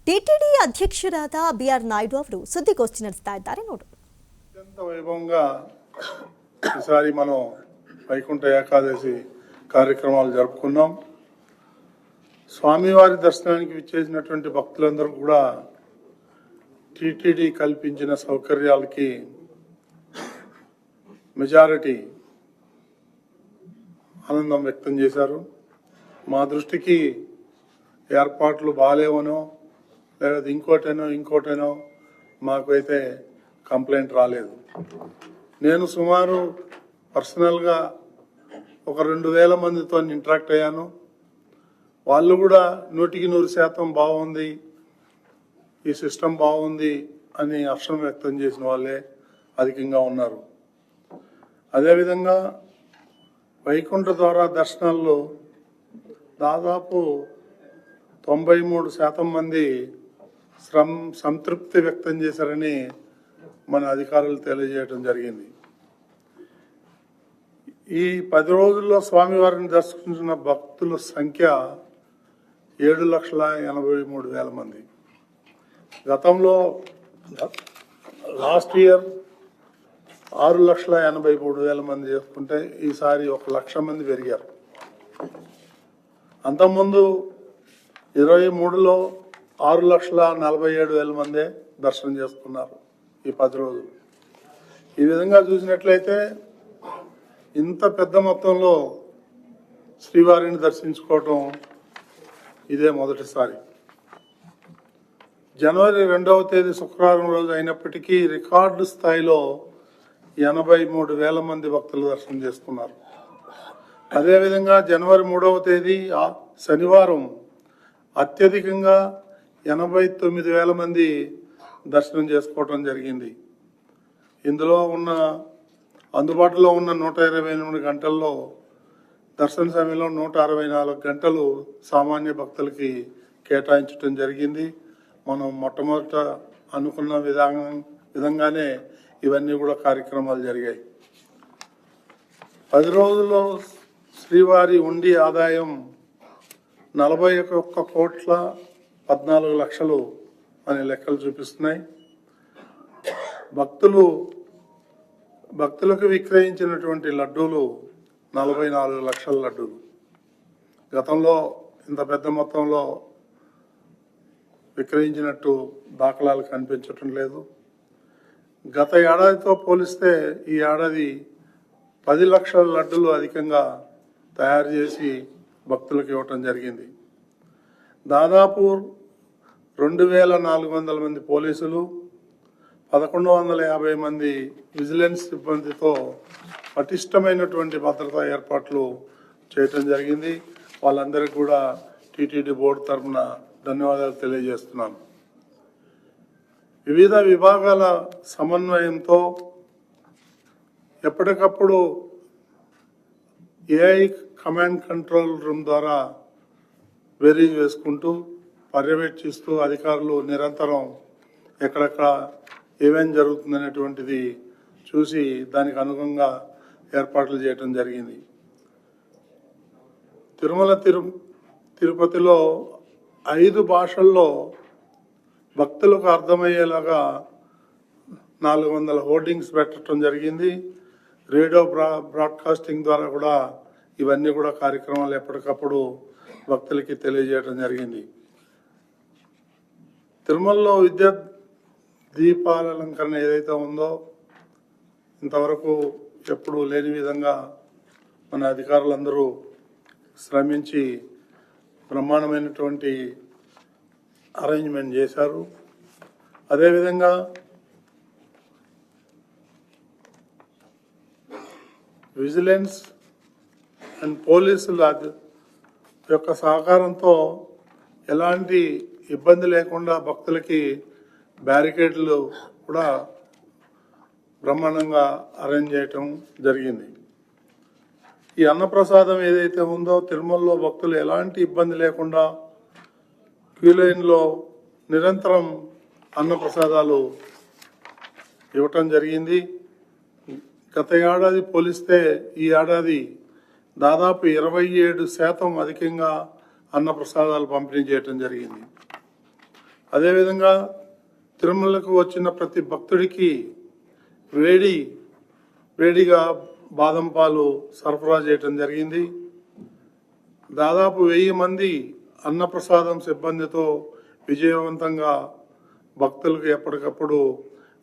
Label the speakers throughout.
Speaker 1: TTD ಅಧ್ಯಕ್ಷರಾದ B R Naidu ಅವರು ಸುದ್ದಿಗೋಷ್ಠಿ ನಡೆಸ್ತಾ ಇದ್ದಾರೆ ನೋಡಿ.
Speaker 2: ಅತ್ಯಂತ ವೈಭವಂగా ఈసారి మనం వైకుంఠ ఏకాదశి కార్యక్రమాలు జరుపుకున్నాం. స్వామివారి దర్శనానికి విచ్చేసినటువంటి భక్తులందరూ కూడా టిటిడి కల్పించిన సౌకర్యాలకి మెజారిటీ ఆనందం వ్యక్తం చేశారు. మా దృష్టికి ఏర్పాట్లు బాలేవనో లేదా ఇంకోటేనో మాకైతే కంప్లైంట్ రాలేదు. నేను సుమారు పర్సనల్గా ఒక 2000 మందితో ఇంటరాక్ట్ అయ్యాను. వాళ్ళు కూడా 100% బాగుంది, ఈ సిస్టమ్ బాగుంది అని హర్షం వ్యక్తం చేసిన వాళ్ళే అధికంగా ఉన్నారు. అదేవిధంగా వైకుంఠ ద్వారా దర్శనాల్లో దాదాపు 93% మంది సంతృప్తి వ్యక్తం చేశారని మన అధికారులు తెలియజేయడం జరిగింది. ఈ 10 రోజుల్లో స్వామివారిని దర్శించిన భక్తుల సంఖ్య 7,83,000 మంది. గతంలో లాస్ట్ ఇయర్ 6,83,000 మంది చేసుకుంటే ఈసారి 1,00,000 మంది పెరిగారు. అంతకుముందు 23లో 6,47,000 మందే దర్శనం చేసుకున్నారు ఈ 10 రోజులు. ఈ విధంగా చూసినట్లయితే ఇంత పెద్ద మొత్తంలో శ్రీవారిని దర్శించుకోవటం ఇదే మొదటిసారి. జనవరి 2వ తేదీ శుక్రవారం రోజు అయినప్పటికీ రికార్డు స్థాయిలో 83,000 మంది భక్తులు దర్శనం చేసుకున్నారు. అదేవిధంగా జనవరి 3వ తేదీ శనివారం అత్యధికంగా 89,000 మంది దర్శనం చేసుకోవటం జరిగింది. ఇందులో అందుబాటులో ఉన్న 128 గంటల్లో దర్శన సమయంలో 164 గంటలు సామాన్య భక్తులకి కేటాయించడం జరిగింది. మనం మొట్టమొదట అనుకున్న విధంగానే ఇవన్నీ కూడా కార్యక్రమాలు జరిగాయి. 10 రోజుల్లో శ్రీవారి ఉండి ఆదాయం 41,14,00,000 అనే లెక్కలు చూపిస్తున్నాయి. భక్తులకు విక్రయించినటువంటి లడ్డూలు 44 లక్షల లడ్డూలు. గతంలో ఇంత పెద్ద మొత్తంలో విక్రయించినట్టు దాఖలాలు కనిపించటం లేదు. గత ఏడాదితో పోలిస్తే ఈ ఏడాది 10 లక్షల లడ్డూలు అధికంగా తయారు చేసి భక్తులకు ఇవ్వటం జరిగింది. దాదాపు 2,400 మంది పోలీసులు, 1,150 మంది విజిలెన్స్ సిబ్బందితో పటిష్టమైనటువంటి భద్రతా ఏర్పాట్లు చేయటం జరిగింది. వాళ్ళందరికీ కూడా టిటిడి బోర్డు తరఫున ధన్యవాదాలు తెలియజేస్తున్నాను. వివిధ విభాగాల సమన్వయంతో ఎప్పటికప్పుడు ఏఐ కమాండ్ కంట్రోల్ రూమ్ ద్వారా బెరీజ్ వేసుకుంటూ పర్యవేక్షిస్తూ అధికారులు నిరంతరం ఎక్కడెక్కడ ఏమేం జరుగుతుందనేటువంటిది చూసి దానికి అనుగుణంగా ఏర్పాట్లు చేయటం జరిగింది. తిరుపతిలో 5 భాషల్లో భక్తులకు అర్థమయ్యేలాగా 400 హోర్డింగ్స్ పెట్టడం జరిగింది. రేడియో బ్రాడ్కాస్టింగ్ ద్వారా కూడా ఇవన్నీ కూడా కార్యక్రమాలు ఎప్పటికప్పుడు భక్తులకి తెలియజేయడం జరిగింది. తిరుమలలో విద్యుత్ దీపాలంకరణ ఏదైతే ఉందో ఇంతవరకు ఎప్పుడు లేని విధంగా మన అధికారులందరూ శ్రమించి బ్రహ్మాండమైనటువంటి అరేంజ్మెంట్ చేశారు. అదేవిధంగా విజిలెన్స్ అండ్ పోలీసుల యొక్క సహకారంతో ఎలాంటి ఇబ్బంది లేకుండా భక్తులకి బ్యారికేడ్లు కూడా బ్రహ్మాండంగా అరేంజ్ చేయటం జరిగింది. ఈ అన్నప్రసాదం ఏదైతే ఉందో తిరుమలలో భక్తులు ఎలాంటి ఇబ్బంది లేకుండా క్యూ లైన్లో నిరంతరం అన్నప్రసాదాలు ఇవ్వటం జరిగింది. గత ఏడాది పోలిస్తే ఈ ఏడాది దాదాపు 27% అధికంగా అన్నప్రసాదాలు పంపిణీ చేయటం జరిగింది. అదేవిధంగా తిరుమలకు వచ్చిన ప్రతి భక్తుడికి వేడిగా బాదం పాలు సరఫరా చేయటం జరిగింది. దాదాపు 1000 మంది అన్నప్రసాదం సిబ్బందితో విజయవంతంగా భక్తులకు ఎప్పటికప్పుడు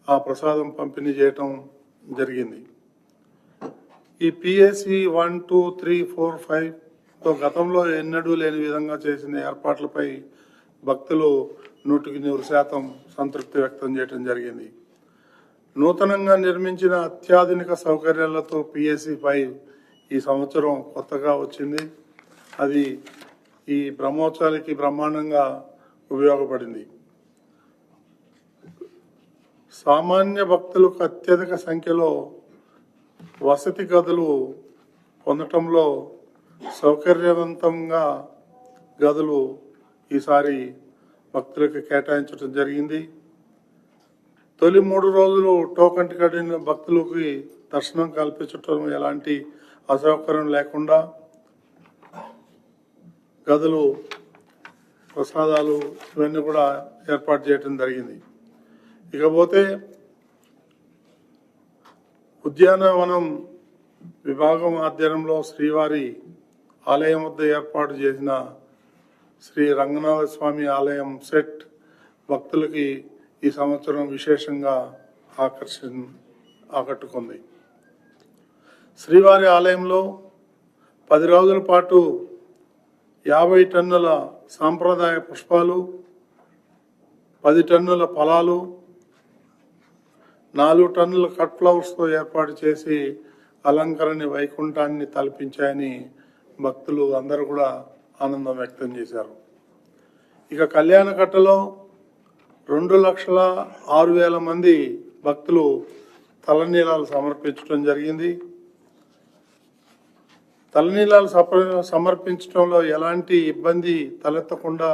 Speaker 2: ఆ ప్రసాదం పంపిణీ చేయటం జరిగింది. ఈ పిఎస్సి 1, 2, 3, 4, 5తో గతంలో ఎన్నడూ లేని విధంగా చేసిన ఏర్పాట్లపై భక్తులు 100% సంతృప్తి వ్యక్తం చేయడం జరిగింది. నూతనంగా నిర్మించిన అత్యాధునిక సౌకర్యాలతో పిఎస్సి 5 ఈ సంవత్సరం కొత్తగా వచ్చింది. అది ఈ బ్రహ్మోత్సవాలకి బ్రహ్మాండంగా ఉపయోగపడింది. సామాన్య భక్తులకు అత్యధిక సంఖ్యలో వసతి గదులు పొందటంలో సౌకర్యవంతంగా గదులు ఈసారి భక్తులకు కేటాయించడం జరిగింది. తొలి 3 రోజులు టోకెన్ కట్టిన భక్తులకి దర్శనం కల్పించటం ఎలాంటి అసౌకర్యం లేకుండా గదులు, ప్రసాదాలు ఇవన్నీ కూడా ఏర్పాటు చేయడం జరిగింది. ఇకపోతే ఉద్యానవనం విభాగం ఆధ్వర్యంలో శ్రీవారి ఆలయం వద్ద ఏర్పాటు చేసిన శ్రీ రంగనాథ స్వామి ఆలయం సెట్ భక్తులకి ఈ సంవత్సరం విశేషంగా ఆకట్టుకుంది. శ్రీవారి ఆలయంలో 10 రోజుల పాటు 50 టన్నుల సాంప్రదాయ పుష్పాలు, 10 టన్నుల ఫలాలు, 4 టన్నుల కట్ ఫ్లవర్స్తో ఏర్పాటు చేసి అలంకరణ వైకుంఠాన్ని తలపించాయని భక్తులు అందరూ కూడా ఆనందం వ్యక్తం చేశారు. ఇక కళ్యాణకట్టలో 2,06,000 మంది భక్తులు తలనీలాలు సమర్పించడం జరిగింది. తలనీలాలు సమర్పించడంలో ఎలాంటి ఇబ్బంది తలెత్తకుండా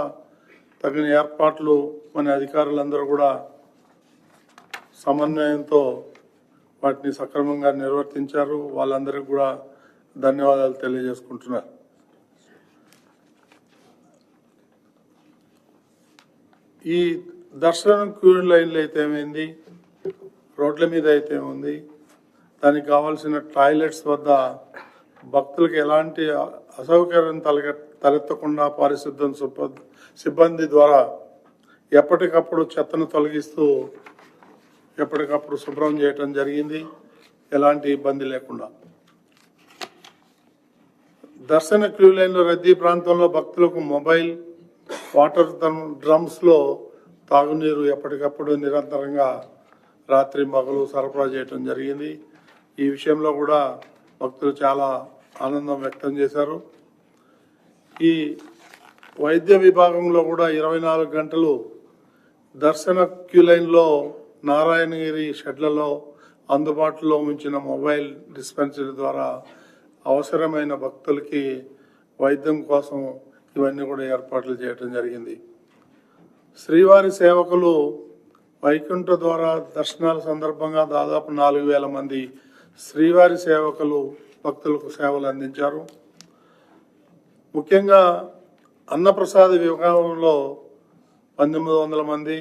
Speaker 2: తగిన ఏర్పాట్లు మన అధికారులందరూ కూడా సమన్వయంతో వాటిని సక్రమంగా నిర్వర్తించారు. వాళ్ళందరికీ కూడా ధన్యవాదాలు తెలియజేసుకుంటున్నారు. ఈ దర్శనం క్యూ లైన్లు అయితే ఏమైంది, రోడ్ల మీద అయితే ఉంది, దానికి కావాల్సిన టాయిలెట్స్ వద్ద భక్తులకు ఎలాంటి అసౌకర్యం తలెత్తకుండా పారిశుద్ధ్యం సిబ్బంది ద్వారా ఎప్పటికప్పుడు చెత్తను తొలగిస్తూ ఎప్పటికప్పుడు శుభ్రం చేయటం జరిగింది, ఎలాంటి ఇబ్బంది లేకుండా. దర్శన క్యూ లైన్లో రద్దీ ప్రాంతంలో భక్తులకు మొబైల్, వాటర్ డ్రమ్స్లో తాగునీరు ఎప్పటికప్పుడు నిరంతరంగా రాత్రి పగలు సరఫరా చేయటం జరిగింది. ఈ విషయంలో కూడా భక్తులు చాలా ఆనందం వ్యక్తం చేశారు. ఈ వైద్య విభాగంలో కూడా 24 గంటలు దర్శన క్యూ లైన్లో నారాయణగిరి షెడ్లలో అందుబాటులో ఉంచిన మొబైల్ డిస్పెన్సరీ ద్వారా అవసరమైన భక్తులకి వైద్యం కోసం ఇవన్నీ కూడా ఏర్పాట్లు చేయడం జరిగింది. శ్రీవారి సేవకులు వైకుంఠ ద్వారా దర్శనాల సందర్భంగా దాదాపు 4,000 మంది శ్రీవారి సేవకులు భక్తులకు సేవలు అందించారు. ముఖ్యంగా అన్నప్రసాద విభాగంలో 1,900 మంది,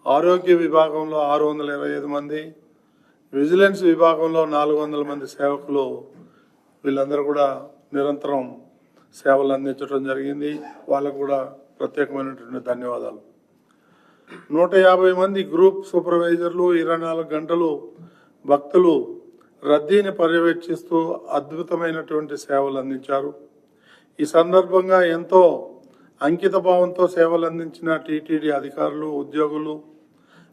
Speaker 2: ఆరోగ్య విభాగంలో 625 మంది, విజిలెన్స్ విభాగంలో 400 మంది సేవకులు వీళ్ళందరూ కూడా నిరంతరం సేవలు అందించడం జరిగింది. వాళ్ళకు కూడా ప్రత్యేకమైనటువంటి ధన్యవాదాలు. 150 మంది గ్రూప్ సూపర్వైజర్లు 24 గంటలు భక్తులు రద్దీని పర్యవేక్షిస్తూ అద్భుతమైనటువంటి సేవలు అందించారు. ఈ సందర్భంగా ఎంతో అంకిత భావంతో సేవలు అందించిన టీటీడీ అధికారులు, ఉద్యోగులు,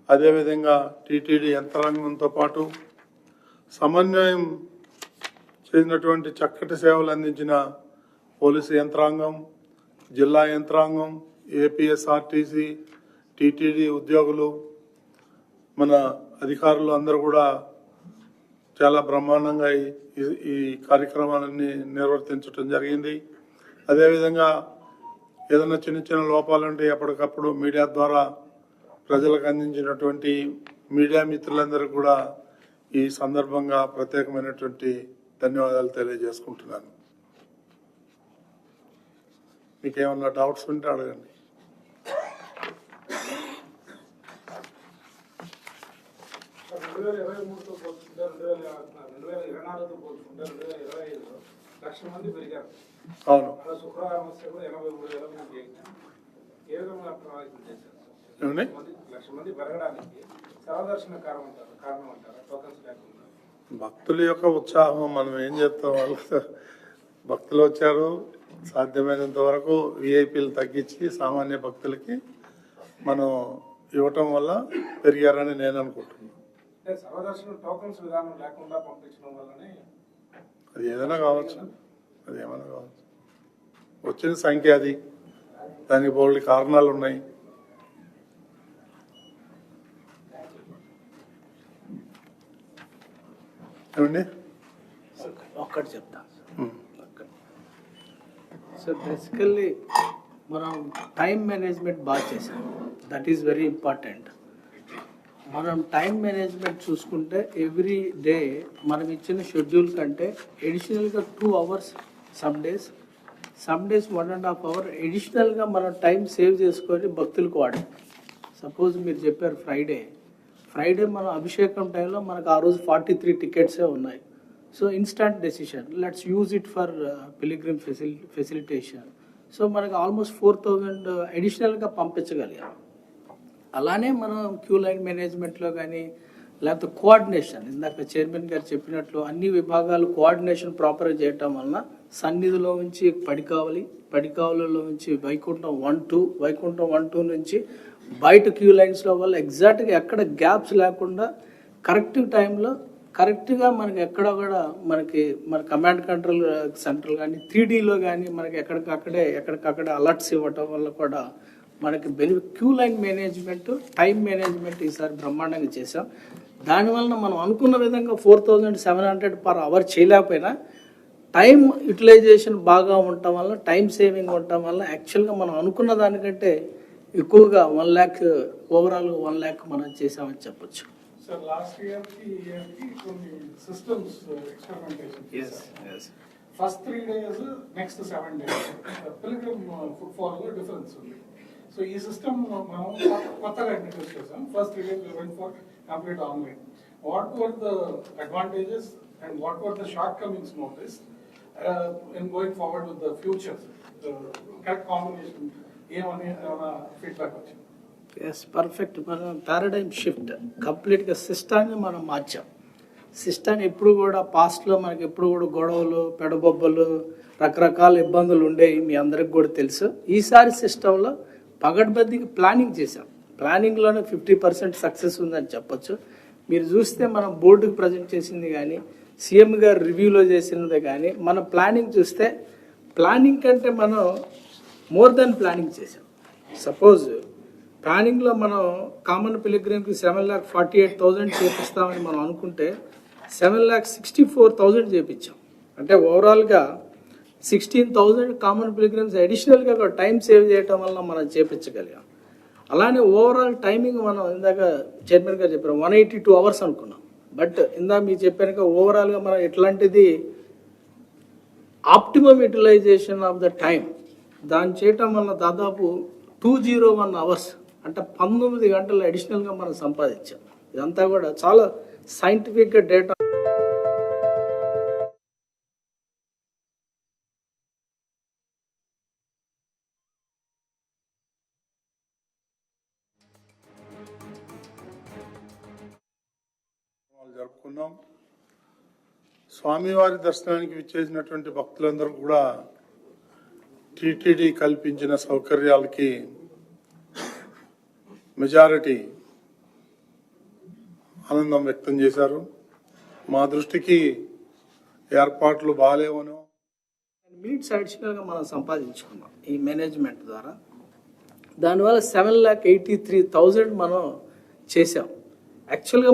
Speaker 2: అదేవిధంగా టీటీడీ యంత్రాంగంతో పాటు సమన్వయం చేసినటువంటి చక్కటి సేవలు అందించిన పోలీసు యంత్రాంగం, జిల్లా యంత్రాంగం, ఏపీఎస్ఆర్టీసీ, టీటీడీ ఉద్యోగులు, మన అధికారులు అందరూ కూడా చాలా బ్రహ్మాండంగా ఈ కార్యక్రమాలన్నీ నిర్వర్తించడం జరిగింది. అదేవిధంగా ఏదైనా చిన్న చిన్న లోపాలుంటే ఎప్పటికప్పుడు మీడియా ద్వారా ప్రజలకు అందించినటువంటి మీడియా మిత్రులందరూ కూడా ఈ సందర్భంగా ప్రత్యేకమైనటువంటి ధన్యవాదాలు తెలియజేసుకుంటున్నాను. మీకేమన్నా డౌట్స్ ఉంటే అడగండి.
Speaker 3: 2023తో పోల్చుకుంటే 2024తో పోల్చుకుంటే 2025లో 1,00,000 మంది పెరిగారు.
Speaker 2: అవును.
Speaker 3: అలా శుక్రవారం వస్తే కూడా 83,000 మంది చేశారు. ఏ విధంగా ప్రభావితం చేశారు?
Speaker 2: ఏమండి?
Speaker 3: 1,00,000 మంది పెరగడానికి సర్వదర్శన కారణం అంటారా? టోకన్స్ లేకుండా
Speaker 2: భక్తుల యొక్క ఉత్సాహం మనం ఏం చేస్తాం, వాళ్ళు భక్తులు వచ్చారు, సాధ్యమైనంత వరకు విఐపీలు తగ్గించి సామాన్య భక్తులకి మనం ఇవ్వటం వల్ల పెరిగారని నేను అనుకుంటున్నాను.
Speaker 3: సర్వదర్శన టోకన్స్ విధానం లేకుండా పంపించడం వల్లనే
Speaker 2: అది ఏదైనా కావచ్చు, అది ఏమైనా కావచ్చు. వచ్చిన సంఖ్య అది, దానికి బోల్డ్ కారణాలు ఉన్నాయి. ఏమండి?
Speaker 4: ఒక్కటి చెప్తా. సో బేసికల్లీ మనం టైం మేనేజ్మెంట్ బాగా చేసాం. That is very important. మనం టైం మేనేజ్మెంట్ చూసుకుంటే ఎవ్రీ డే మనం ఇచ్చిన షెడ్యూల్ కంటే ఎడిషనల్గా 2 hours సమ్ డేస్ 1.5 hour ఎడిషనల్గా మనం టైం సేవ్ చేసుకొని భక్తులకు వాడాం. సపోజ్ మీరు చెప్పారు ఫ్రైడే మన అభిషేకం టైంలో మనకు ఆ రోజు 43 టికెట్సే ఉన్నాయి. So instant decision, let's use it for pilgrim facilitation. So మనకు ఆల్మోస్ట్ 4,000 అడిషనల్గా పంపించగలిగాం. అలానే మనం క్యూ లైన్ మేనేజ్మెంట్లో కానీ లేకపోతే కోఆర్డినేషన్, ఇందాక చైర్మన్ గారు చెప్పినట్లు అన్ని విభాగాలు కోఆర్డినేషన్ ప్రాపర్గా చేయటం వలన సన్నిధిలో నుంచి పడికావులలో నుంచి వైకుంఠం 1-2 నుంచి బయట క్యూ లైన్స్లో వల్ల ఎగ్జాక్ట్గా ఎక్కడ గ్యాప్స్ లేకుండా కరెక్ట్ టైంలో కరెక్ట్గా మనకి ఎక్కడ కూడా మన కమాండ్ కంట్రోల్ సెంటర్ కానీ 3Dలో కానీ మనకి ఎక్కడికక్కడే అలర్ట్స్ ఇవ్వటం వల్ల కూడా మనకి queue line management, time management ఈసారి బ్రహ్మాండంగా చేసాం. దానివల్ల మనం అనుకున్న విధంగా 4,700 per hour చేయలేకపోయినా టైం యూటిలైజేషన్ బాగా ఉండటం వల్ల, టైం సేవింగ్ ఉండటం వల్ల యాక్చువల్గా మనం అనుకున్న దానికంటే ఎక్కువగా 1 lakh ఓవరాల్ 1 lakh మనం చేసామని చెప్పొచ్చు.
Speaker 3: సార్ లాస్ట్ ఇయర్కి కొన్ని systems experimentation. First 3 days, next 7 days pilgrim footfall లో డిఫరెన్స్ ఉంది. సో ఈ సిస్టమ్ మనం కొత్తగా ఇంట్రడ్యూస్ చేసాం. First 3 days we went for complete online. What were the advantages and what were the shortcomings noticed in going forward with the future? The correct combination ఏమని feedback వచ్చింది?
Speaker 4: Yes, perfect. మనం paradigm shift కంప్లీట్గా సిస్టాన్ని మనం మార్చాం. సిస్టాన్ని ఎప్పుడు కూడా పాస్ట్లో మనకి ఎప్పుడు కూడా గొడవలు, పెడబొబ్బలు, రకరకాల ఇబ్బందులు ఉండేవి, మీ అందరికి కూడా తెలుసు. ఈసారి సిస్టంలో పగడ్బందీకి ప్లానింగ్ చేసాం. ప్లానింగ్లోనే 50% సక్సెస్ ఉందని చెప్పొచ్చు. మీరు చూస్తే మనం బోర్డుకి ప్రజెంట్ చేసింది కానీ, సీఎం గారు రివ్యూలో చేసినది కానీ, మన ప్లానింగ్ చూస్తే ప్లానింగ్ కంటే మనం మోర్ దెన్ ప్లానింగ్ చేసాం. సపోజ్ ప్లానింగ్లో మనం కామన్ పిలిగ్రిమ్కి 7,48,000 చేపిస్తామని మనం అనుకుంటే 7,64,000 చేపించాం. అంటే ఓవరాల్గా 16,000 కామన్ పిలిగ్రిమ్స్ అడిషనల్గా టైం సేవ్ చేయటం వల్ల మనం చేపించగలిగాం. అలానే ఓవరాల్ టైమింగ్ మనం ఇందాక చైర్మన్ గారు చెప్పారు 182 hours అనుకున్నాం. బట్ ఇందాక మీరు చెప్పాక ఓవరాల్గా మనం ఎట్లాంటిది optimum utilization of the time దాన్ని చేయటం వల్ల దాదాపు 201 hours అంటే 19 గంటలు అడిషనల్గా మనం సంపాదించాం. ఇదంతా కూడా చాలా సైంటిఫిక్గా డేటా.
Speaker 2: జరుపుకున్నాం. స్వామివారి దర్శనానికి విచ్చేసినటువంటి భక్తులందరూ కూడా టీటీడీ కల్పించిన సౌకర్యాలకి మెజారిటీ ఆనందం వ్యక్తం చేశారు. మా దృష్టికి ఏర్పాట్లు బాగాలేవనో
Speaker 4: మినిట్స్ అడిషనల్గా మనం సంపాదించుకున్నాం ఈ మేనేజ్మెంట్ ద్వారా. దానివల్ల 7,83,000 మనం చేసాం. యాక్చువల్గా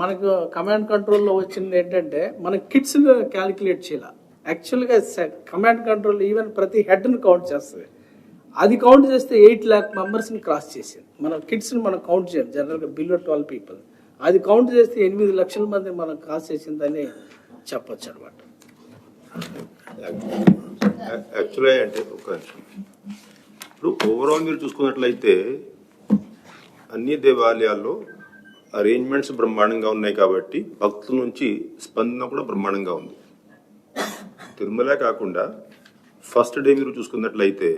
Speaker 4: మనకు కమాండ్ కంట్రోల్లో వచ్చింది ఏంటంటే మన కిట్స్ని క్యాలిక్యులేట్ చేయాలి. యాక్చువల్గా కమాండ్ కంట్రోల్ ఈవెన్ ప్రతి హెడ్ని కౌంట్ చేస్తుంది. అది కౌంట్ చేస్తే 8 lakh మెంబర్స్ని క్రాస్ చేసింది. మన కిడ్స్ని మనం కౌంట్ చేయం జనరల్గా బిలో 12 people. అది కౌంట్ చేస్తే 8 లక్షల మంది మనం క్రాస్ చేసిందని చెప్పొచ్చు అనమాట.
Speaker 5: యాక్చువల్గా అంటే ఇప్పుడు ఓవరాల్ మీరు చూసుకున్నట్లయితే అన్ని దేవాలయాల్లో అరేంజ్మెంట్స్ బ్రహ్మాండంగా ఉన్నాయి కాబట్టి భక్తుల నుంచి స్పందన కూడా బ్రహ్మాండంగా ఉంది. తిరుమల కాకుండా ఫస్ట్ డే మీరు చూసుకున్నట్లయితే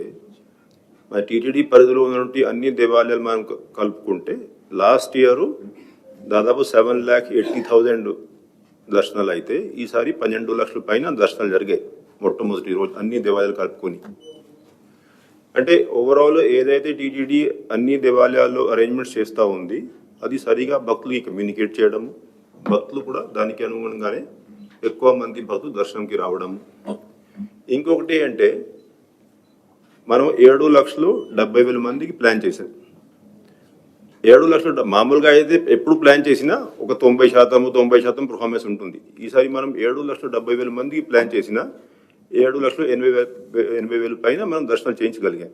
Speaker 5: మన టీటీడీ పరిధిలో ఉన్నటువంటి అన్ని దేవాలయాలు మనం కలుపుకుంటే లాస్ట్ ఇయర్ దాదాపు 7,80,000 దర్శనాలు అయితే ఈసారి 12 లక్షల పైన దర్శనాలు జరిగాయి మొట్టమొదటి రోజు అన్ని దేవాలయాలు కలుపుకొని. అంటే ఓవరాల్ ఏదైతే టీటీడీ అన్ని దేవాలయాల్లో అరేంజ్మెంట్స్ చేస్తూ ఉంది అది సరిగా భక్తులకి కమ్యూనికేట్ చేయడం, భక్తులు కూడా దానికి అనుగుణంగానే ఎక్కువ మంది భక్తులు దర్శనంకి రావడం. ఇంకొకటి అంటే మనం 7,70,000 మందికి ప్లాన్ చేశాం. 7 లక్షలు మామూలుగా అయితే ఎప్పుడు ప్లాన్ చేసినా ఒక 90% పర్ఫార్మెన్స్ ఉంటుంది. ఈసారి మనం 7,70,000 మందికి ప్లాన్ చేసినా 7,80,000 పైన మనం దర్శనం చేయించగలిగాం.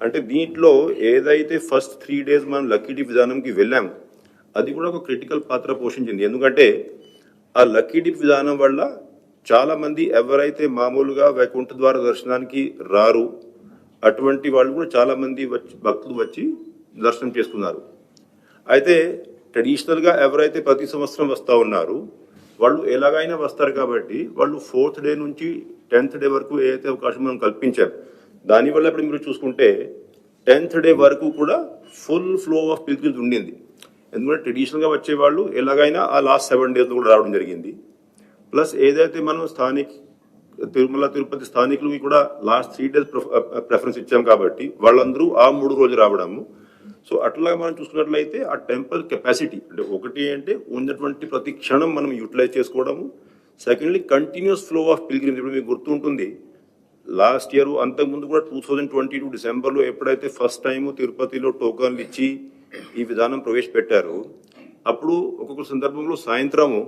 Speaker 5: అంటే దీంట్లో ఏదైతే ఫస్ట్ 3 days మనం లక్కీ డిప్ విధానంకి వెళ్ళాం అది కూడా ఒక క్రిటికల్ పాత్ర పోషించింది. ఎందుకంటే ఆ లక్కీ డిప్ విధానం వల్ల చాలా మంది ఎవరైతే మామూలుగా వైకుంఠ ద్వార దర్శనానికి రారు అటువంటి వాళ్ళు కూడా చాలా మంది భక్తులు వచ్చి దర్శనం చేసుకున్నారు. అయితే ట్రెడిషనల్గా ఎవరైతే ప్రతి సంవత్సరం వస్తూ ఉన్నారు వాళ్ళు ఎలాగైనా వస్తారు కాబట్టి వాళ్ళు 4th day నుంచి 10th day వరకు ఏదైతే అవకాశం మనం కల్పించారు దానివల్ల ఇప్పుడు మీరు చూసుకుంటే 10th day వరకు కూడా ఫుల్ ఫ్లో ఆఫ్ పిల్గ్రిమ్స్ ఉండింది. ఎందుకంటే ట్రెడిషనల్గా వచ్చేవాళ్ళు ఎలాగైనా ఆ లాస్ట్ 7 days కూడా రావడం జరిగింది. ప్లస్ ఏదైతే మనం తిరుమల తిరుపతి స్థానికులకి కూడా లాస్ట్ 3 days ప్రిఫరెన్స్ ఇచ్చాం కాబట్టి వాళ్ళందరూ ఆ 3 రోజులు రావడము. సో అట్లా మనం చూసుకున్నట్లయితే ఆ టెంపుల్ కెపాసిటీ అంటే ఒకటి అంటే ఉన్నటువంటి ప్రతి క్షణం మనం యూటిలైజ్ చేసుకోవడము. Secondly continuous flow of pilgrims. ఇప్పుడు మీకు గుర్తుంటుంది లాస్ట్ ఇయర్ అంతకుముందు కూడా 2022 డిసెంబర్లో ఎప్పుడైతే ఫస్ట్ టైం తిరుపతిలో టోకన్లు ఇచ్చి ఈ విధానం ప్రవేశపెట్టారో అప్పుడు ఒక్కొక్క సందర్భంలో సాయంత్రము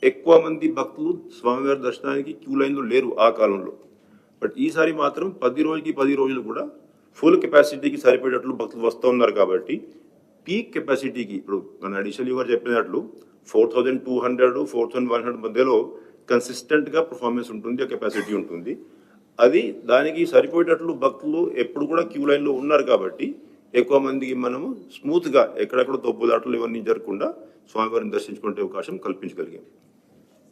Speaker 5: ఎక్కువ మంది భక్తులు స్వామివారి దర్శనానికి క్యూ లైన్లో లేరు ఆ కాలంలో. బట్ ఈసారి మాత్రం 10 రోజులు కూడా ఫుల్ కెపాసిటీకి సరిపోయేటట్లు భక్తులు వస్తూ ఉన్నారు కాబట్టి పీక్ కెపాసిటీకి ఇప్పుడు మన అడిషనల్ గారు చెప్పినట్లు 4,200 4,100 మధ్యలో కన్సిస్టెంట్గా పర్ఫార్మెన్స్ ఉంటుంది, ఆ కెపాసిటీ ఉంటుంది. అది దానికి సరిపోయేటట్లు భక్తులు ఎప్పుడు కూడా క్యూ లైన్లో ఉన్నారు కాబట్టి ఎక్కువ మందికి మనము స్మూత్గా ఎక్కడెక్కడ తప్పులాటలు ఇవన్నీ జరగకుండా స్వామివారిని దర్శించుకునే అవకాశం కల్పించగలిగాం.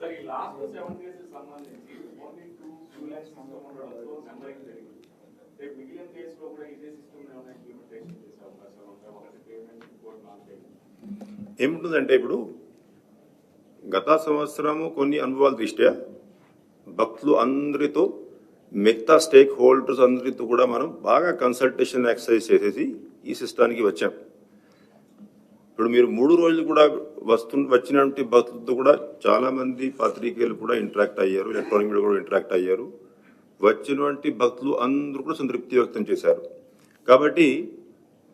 Speaker 6: సార్ ఈ లాస్ట్ 7 days సంబంధించి ఓన్లీ 2 క్యూ లైన్స్ ఉండడంతో నెంబరింగ్ జరిగింది. రేపు మిగిలిన డేస్ లో కూడా ఇదే సిస్టమ్ ఏమైనా ఇంప్లిమెంటేషన్ చేసే అవకాశం ఉందా? ఒకటి పేమెంట్ ఇంకోటి నాన్ పేమెంట్
Speaker 5: ఏముంటుందంటే ఇప్పుడు గత సంవత్సరము కొన్ని అనుభవాల దృష్ట్యా భక్తులు అందరితో మిగతా స్టేక్ హోల్డర్స్ అందరితో కూడా మనం బాగా కన్సల్టేషన్ ఎక్సర్సైజ్ చేసేసి ఈ సిస్టానికి వచ్చాం. ఇప్పుడు మీరు 3 రోజులు కూడా వచ్చినటువంటి భక్తులతో కూడా చాలా మంది పాత్రికేయులు కూడా ఇంటరాక్ట్ అయ్యారు, ఎలక్ట్రానిక్ మీడియా కూడా ఇంటరాక్ట్ అయ్యారు. వచ్చినటువంటి భక్తులు అందరూ కూడా సంతృప్తి వ్యక్తం చేశారు. కాబట్టి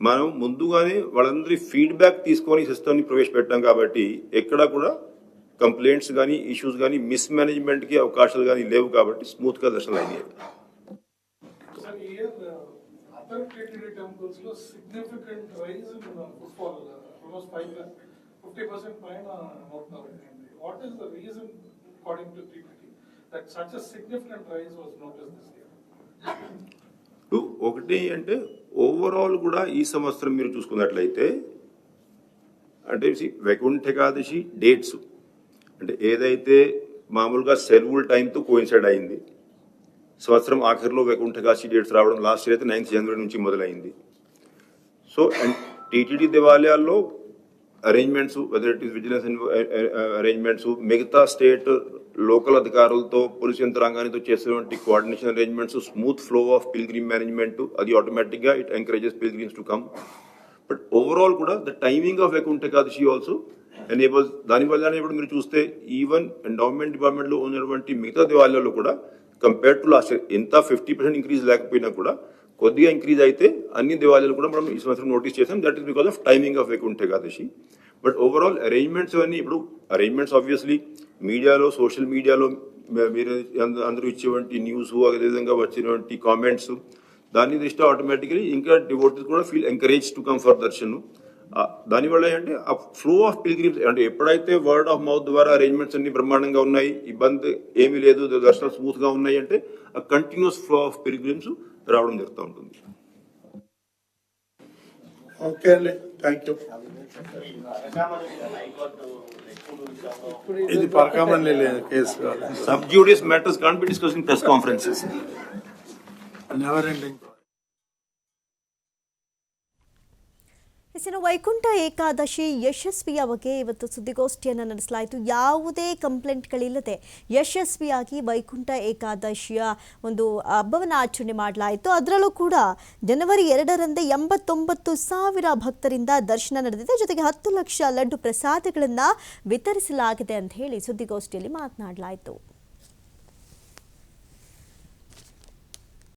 Speaker 5: మనం ముందుగానే వాళ్ళందరి ఫీడ్బ్యాక్ తీసుకొని సిస్టమ్ని ప్రవేశపెట్టాం కాబట్టి ఎక్కడ కూడా కంప్లైంట్స్ కానీ ఇష్యూస్ కానీ మిస్ మేనేజ్మెంట్కి అవకాశాలు కానీ లేవు కాబట్టి స్మూత్గా దర్శనం అయ్యాయి.
Speaker 3: Sir year other TTD temples లో significant rise in footfall almost 50% పైన note. What is the reason according to TTD that such a significant rise was noticed this year?
Speaker 5: ఒకటి అంటే ఓవరాల్ కూడా ఈ సంవత్సరం మీరు చూసుకున్నట్లయితే అంటే వైకుంఠ ఏకాదశి డేట్స్ అంటే ఏదైతే మామూలుగా సెలవుల టైంతో కోయిన్సైడ్ అయింది. సంవత్సరం ఆఖరిలో వైకుంఠ ఏకాదశి డేట్స్ రావడం లాస్ట్ ఇయర్ అయితే 9th January నుంచి మొదలైంది. సో అండ్ టీటీడీ దేవాలయాల్లో arrangements whether it is vigilance arrangements మిగతా స్టేట్ లోకల్ అధికారులతో పోలీసు యంత్రాంగానితో చేసేటువంటి coordination arrangements smooth flow of pilgrim management అది ఆటోమేటిక్గా it encourages pilgrims to come. But overall కూడా the timing of Vaikuntha Ekadashi also enables. దానివల్లనే ఇప్పుడు మీరు చూస్తే ఈవెన్ ఎండోమెంట్ డిపార్ట్మెంట్లో ఉన్నటువంటి మిగతా దేవాలయాల్లో కూడా కంపేర్ టు లాస్ట్ ఇయర్ ఎంత 50% ఇంక్రీజ్ లేకపోయినా కూడా కొద్దిగా ఇంక్రీజ్ అయితే అన్ని దేవాలయాలు కూడా మనం ఈ సంవత్సరం నోటీస్ చేసాం. That is because of timing of Vaikuntha Ekadashi. But overall arrangements అన్నీ ఇప్పుడు అరేంజ్మెంట్స్ ఆబ్వియస్లీ మీడియాలో సోషల్ మీడియాలో మీరు అందరూ ఇచ్చేటువంటి న్యూస్ అదేవిధంగా వచ్చినటువంటి కామెంట్స్ దాని దృష్ట్యా ఆటోమేటికలీ ఇంకా డివోటీస్ కూడా feel encourage to come for Darshan. దానివల్ల ఏంటంటే ఆ ఫ్లో ఆఫ్ పిల్గ్రిమ్స్ అంటే ఎప్పుడైతే వర్డ్ ఆఫ్ మౌత్ ద్వారా అరేంజ్మెంట్స్ అన్ని బ్రహ్మాండంగా ఉన్నాయి, ఇబ్బంది ఏమీ లేదు, దర్శనాలు స్మూత్గా ఉన్నాయి అంటే ఆ కంటిన్యూస్ ఫ్లో ఆఫ్ పిల్గ్రిమ్స్ రావడం జరుగుతూ ఉంటుంది.
Speaker 2: ఓకే అండి, థ్యాంక్ యూ. ఇది పరకామణి కేసు కాదు,
Speaker 5: sub judice matters can't be discussed in press conferences.
Speaker 2: Never ending.
Speaker 1: ಇನ್ನು ವೈಕುಂಠ ಏಕಾದಶಿ ಯಶಸ್ವಿಯ ಬಗ್ಗೆ ಇವತ್ತು ಸುದ್ದಿಗೋಷ್ಠಿಯನ್ನು ನಡೆಸಲಾಯಿತು. ಯಾವುದೇ ಕಂಪ್ಲೇಂಟ್ಗಳಿಲ್ಲದೆ ಯಶಸ್ವಿಯಾಗಿ ವೈಕುಂಠ ಏಕಾದಶಿಯ ಒಂದು ಹಬ್ಬವನ್ನು ಆಚರಣೆ ಮಾಡಲಾಯಿತು. ಅದರಲ್ಲೂ ಕೂಡ ಜನವರಿ 2ರಂದೇ 89,000 ಭಕ್ತರಿಂದ ದರ್ಶನ ನಡೆದಿದೆ. ಜೊತೆಗೆ 10 ಲಕ್ಷ ಲಡ್ಡು ಪ್ರಸಾದಗಳನ್ನು ವಿತರಿಸಲಾಗಿದೆ ಅಂತ ಹೇಳಿ ಸುದ್ದಿಗೋಷ್ಠಿಯಲ್ಲಿ ಮಾತನಾಡಲಾಯಿತು.